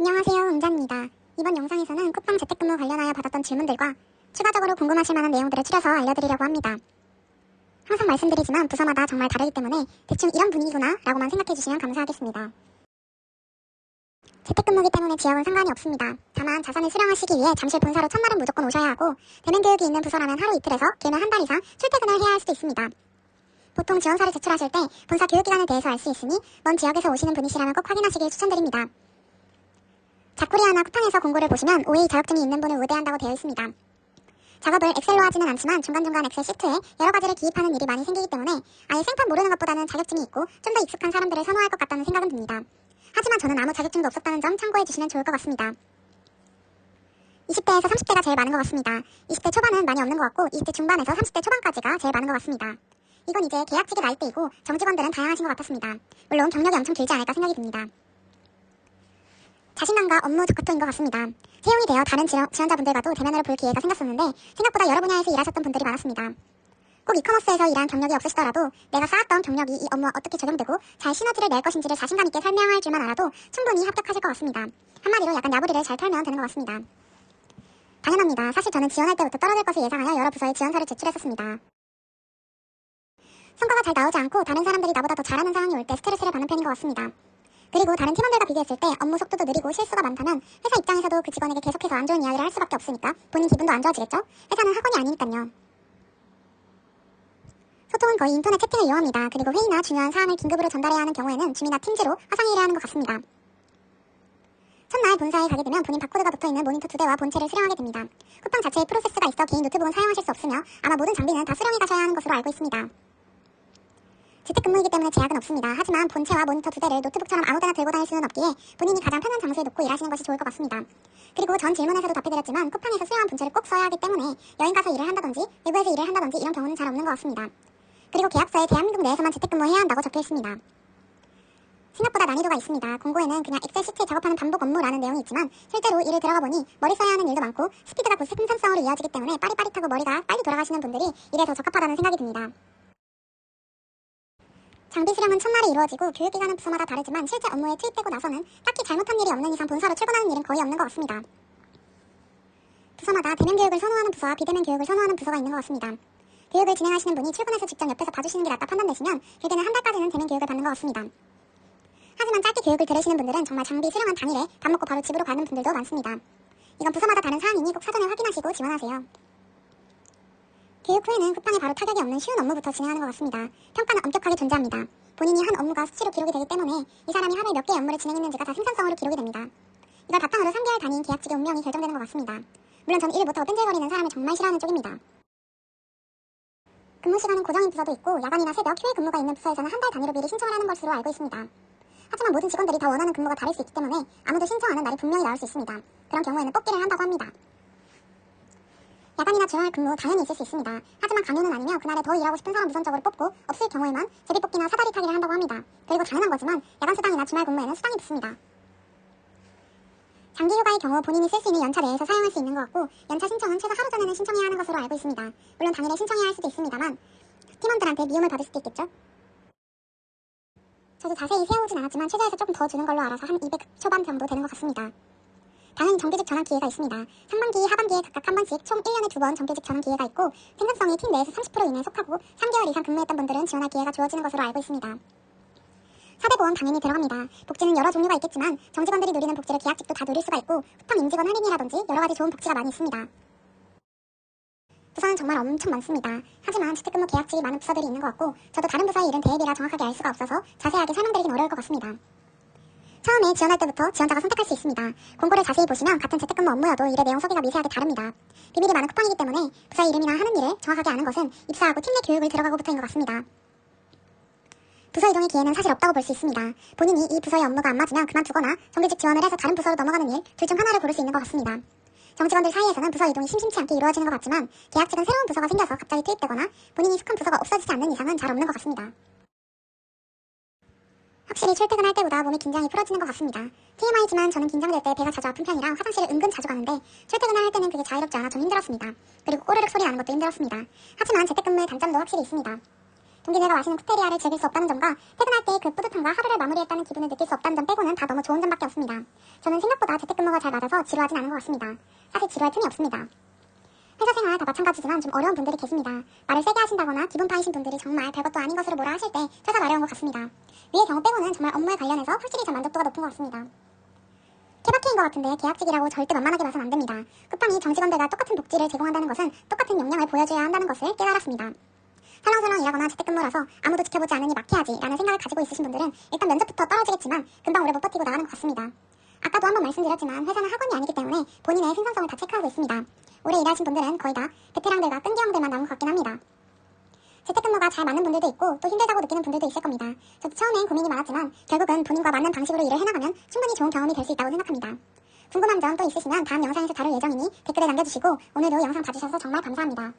안녕하세요, 응자입니다. 이번 영상에서는 쿠팡 재택근무 관련하여 받았던 질문들과 추가적으로 궁금하실 만한 내용들을 추려서 알려드리려고 합니다. 항상 말씀드리지만 부서마다 정말 다르기 때문에 대충 이런 분위기구나 라고만 생각해주시면 감사하겠습니다. 재택근무기 때문에 지역은 상관이 없습니다. 다만 자산을 수령하시기 위해 잠실 본사로 첫날은 무조건 오셔야 하고, 대면 교육이 있는 부서라면 하루 이틀에서 길면 한 달 이상 출퇴근을 해야 할 수도 있습니다. 보통 지원서를 제출하실 때 본사 교육기간에 대해서 알 수 있으니 먼 지역에서 오시는 분이시라면 꼭 확인하시길 추천드립니다. 자쿠리아나 쿠팡에서 공고를 보시면 OA 자격증이 있는 분을 우대한다고 되어 있습니다. 작업을 엑셀로 하지는 않지만 중간중간 엑셀 시트에 여러 가지를 기입하는 일이 많이 생기기 때문에 아예 생판 모르는 것보다는 자격증이 있고 좀 더 익숙한 사람들을 선호할 것 같다는 생각은 듭니다. 하지만 저는 아무 자격증도 없었다는 점 참고해 주시면 좋을 것 같습니다. 20대에서 30대가 제일 많은 것 같습니다. 20대 초반은 많이 없는 것 같고 20대 중반에서 30대 초반까지가 제일 많은 것 같습니다. 이건 이제 계약직의 나이대이고 정직원들은 다양하신 것 같았습니다. 물론 경력이 엄청 길지 않을까 생각이 듭니다. 자신감과 업무 적합도인 것 같습니다. 채용이 되어 다른 지원자분들과도 대면으로 볼 기회가 생겼었는데 생각보다 여러 분야에서 일하셨던 분들이 많았습니다. 꼭 이커머스에서 일한 경력이 없으시더라도 내가 쌓았던 경력이 이 업무와 어떻게 적용되고 잘 시너지를 낼 것인지를 자신감 있게 설명할 줄만 알아도 충분히 합격하실 것 같습니다. 한마디로 약간 야부리를 잘 털면 되는 것 같습니다. 당연합니다. 사실 저는 지원할 때부터 떨어질 것을 예상하여 여러 부서에 지원서를 제출했었습니다. 성과가 잘 나오지 않고 다른 사람들이 나보다 더 잘하는 상황이 올 때 스트레스를 받는 편인 것 같습니다. 그리고 다른 팀원들과 비교했을 때 업무 속도도 느리고 실수가 많다면 회사 입장에서도 그 직원에게 계속해서 안 좋은 이야기를 할 수밖에 없으니까 본인 기분도 안 좋아지겠죠? 회사는 학원이 아니니까요. 소통은 거의 인터넷 채팅을 이용합니다. 그리고 회의나 중요한 사항을 긴급으로 전달해야 하는 경우에는 줌이나 팀즈로 화상회의를 하는 것 같습니다. 첫날 본사에 가게 되면 본인 바코드가 붙어있는 모니터 2대와 본체를 수령하게 됩니다. 쿠팡 자체에 프로세스가 있어 개인 노트북은 사용하실 수 없으며 아마 모든 장비는 다 수령해 가셔야 하는 것으로 알고 있습니다. 재택근무이기 때문에 제약은 없습니다. 하지만 본체와 모니터 2대를 노트북처럼 아무데나 들고 다닐 수는 없기에 본인이 가장 편한 장소에 놓고 일하시는 것이 좋을 것 같습니다. 그리고 전 질문에서도 답해드렸지만 쿠팡에서 수령한 본체를 꼭 써야 하기 때문에 여행 가서 일을 한다든지 외부에서 일을 한다든지 이런 경우는 잘 없는 것 같습니다. 그리고 계약서에 대한민국 내에서만 재택근무해야 한다고 적혀 있습니다. 생각보다 난이도가 있습니다. 공고에는 그냥 엑셀 시트에 작업하는 반복 업무라는 내용이 있지만 실제로 일을 들어가 보니 머리 써야 하는 일도 많고 스피드가 곧 생산성으로 이어지기 때문에 빠릿빠릿하고 머리가 빨리 돌아가시는 분들이 일에 더 적합하다는 생각이 듭니다. 장비 수령은 첫날에 이루어지고 교육기간은 부서마다 다르지만 실제 업무에 투입되고 나서는 딱히 잘못한 일이 없는 이상 본사로 출근하는 일은 거의 없는 것 같습니다. 부서마다 대면 교육을 선호하는 부서와 비대면 교육을 선호하는 부서가 있는 것 같습니다. 교육을 진행하시는 분이 출근해서 직접 옆에서 봐주시는 게 낫다 판단되시면 길게는 한 달까지는 대면 교육을 받는 것 같습니다. 하지만 짧게 교육을 들으시는 분들은 정말 장비 수령한 당일에 밥 먹고 바로 집으로 가는 분들도 많습니다. 이건 부서마다 다른 사항이니 꼭 사전에 확인하시고 지원하세요. 교육 후에는 쿠팡에 바로 타격이 없는 쉬운 업무부터 진행하는 것 같습니다. 평가는 엄격하게 존재합니다. 본인이 한 업무가 수치로 기록이 되기 때문에 이 사람이 하루에 몇 개의 업무를 진행했는지가 다 생산성으로 기록이 됩니다. 이걸 바탕으로 3개월 단위인 계약직의 운명이 결정되는 것 같습니다. 물론 전 일을 못하고 뜬질거리는 사람을 정말 싫어하는 쪽입니다. 근무 시간은 고정인 부서도 있고 야간이나 새벽, 휴일 근무가 있는 부서에서는 한 달 단위로 미리 신청을 하는 것으로 알고 있습니다. 하지만 모든 직원들이 다 원하는 근무가 다를 수 있기 때문에 아무도 신청하는 날이 분명히 나올 수 있습니다. 그런 경우에는 뽑기를 한다고 합니다. 야간이나 주말 근무 당연히 있을 수 있습니다. 하지만 강요는 아니며 그날에 더 일하고 싶은 사람 우선적으로 뽑고 없을 경우에만 제비뽑기나 사다리 타기를 한다고 합니다. 그리고 당연한 거지만 야간 수당이나 주말 근무에는 수당이 붙습니다. 장기 휴가의 경우 본인이 쓸 수 있는 연차 내에서 사용할 수 있는 것 같고 연차 신청은 최소 하루 전에는 신청해야 하는 것으로 알고 있습니다. 물론 당일에 신청해야 할 수도 있습니다만 팀원들한테 미움을 받을 수도 있겠죠? 저도 자세히 세워오진 않았지만 최저에서 조금 더 주는 걸로 알아서 한 200 초반 정도 되는 것 같습니다. 당연히 정규직 전환 기회가 있습니다. 상반기, 하반기에 각각 한 번씩 총 1년에 2번 정규직 전환 기회가 있고 생산성이 팀 내에서 30% 이내에 속하고 3개월 이상 근무했던 분들은 지원할 기회가 주어지는 것으로 알고 있습니다. 사대보험 당연히 들어갑니다. 복지는 여러 종류가 있겠지만 정직원들이 누리는 복지를 계약직도 다 누릴 수가 있고 쿠팡 임직원 할인이라든지 여러 가지 좋은 복지가 많이 있습니다. 부서는 정말 엄청 많습니다. 하지만 재택근무 계약직이 많은 부서들이 있는 것 같고 저도 다른 부서의 일은 대입이라 정확하게 알 수가 없어서 자세하게 설명드리긴 어려울 것 같습니다. 처음에 지원할 때부터 지원자가 선택할 수 있습니다. 공고를 자세히 보시면 같은 재택근무 업무여도 일의 내용 소개가 미세하게 다릅니다. 비밀이 많은 쿠팡이기 때문에 부서의 이름이나 하는 일을 정확하게 아는 것은 입사하고 팀 내 교육을 들어가고부터인 것 같습니다. 부서 이동의 기회는 사실 없다고 볼 수 있습니다. 본인이 이 부서의 업무가 안 맞으면 그만두거나 정규직 지원을 해서 다른 부서로 넘어가는 일, 둘 중 하나를 고를 수 있는 것 같습니다. 정직원들 사이에서는 부서 이동이 심심치 않게 이루어지는 것 같지만 계약직은 새로운 부서가 생겨서 갑자기 투입되거나 본인이 속한 부서가 없어지지 않는 이상은 잘 없는 것 같습니다. 확실히 출퇴근할 때보다 몸의 긴장이 풀어지는 것 같습니다. TMI지만 저는 긴장될 때 배가 자주 아픈 편이라 화장실을 은근 자주 가는데 출퇴근을 할 때는 그게 자유롭지 않아 좀 힘들었습니다. 그리고 꼬르륵 소리 나는 것도 힘들었습니다. 하지만 재택근무의 단점도 확실히 있습니다. 동기들과 마시는 쿡테리아를 즐길 수 없다는 점과 퇴근할 때 그 뿌듯함과 하루를 마무리했다는 기분을 느낄 수 없다는 점 빼고는 다 너무 좋은 점밖에 없습니다. 저는 생각보다 재택근무가 잘 맞아서 지루하진 않은 것 같습니다. 사실 지루할 틈이 없습니다. 회사 생활 다 마찬가지지만 좀 어려운 분들이 계십니다. 말을 세게 하신다거나 기분파이신 분들이 정말 별것도 아닌 것으로 뭐라 하실 때 퇴사가 어려운 것 같습니다. 위의 경우 빼고는 정말 업무에 관련해서 확실히 제 만족도가 높은 것 같습니다. 케바케인 것 같은데 계약직이라고 절대 만만하게 봐선 안 됩니다. 끝판이 정직원들과 똑같은 복지를 제공한다는 것은 똑같은 역량을 보여줘야 한다는 것을 깨달았습니다. 설렁설렁 일하거나 재택근무라서 아무도 지켜보지 않으니 막해야지 라는 생각을 가지고 있으신 분들은 일단 면접부터 떨어지겠지만 금방 오래 못 버티고 나가는 것 같습니다. 아까도 한번 말씀드렸지만 회사는 학원이 아니기 때문에 본인의 생산성을 다 체크하고 있습니다. 오래 일하신 분들은 거의 다 베테랑들과 끈기형들만 남은 것 같긴 합니다. 재택근무가 잘 맞는 분들도 있고 또 힘들다고 느끼는 분들도 있을 겁니다. 저도 처음엔 고민이 많았지만 결국은 본인과 맞는 방식으로 일을 해나가면 충분히 좋은 경험이 될 수 있다고 생각합니다. 궁금한 점 또 있으시면 다음 영상에서 다룰 예정이니 댓글에 남겨주시고 오늘도 영상 봐주셔서 정말 감사합니다.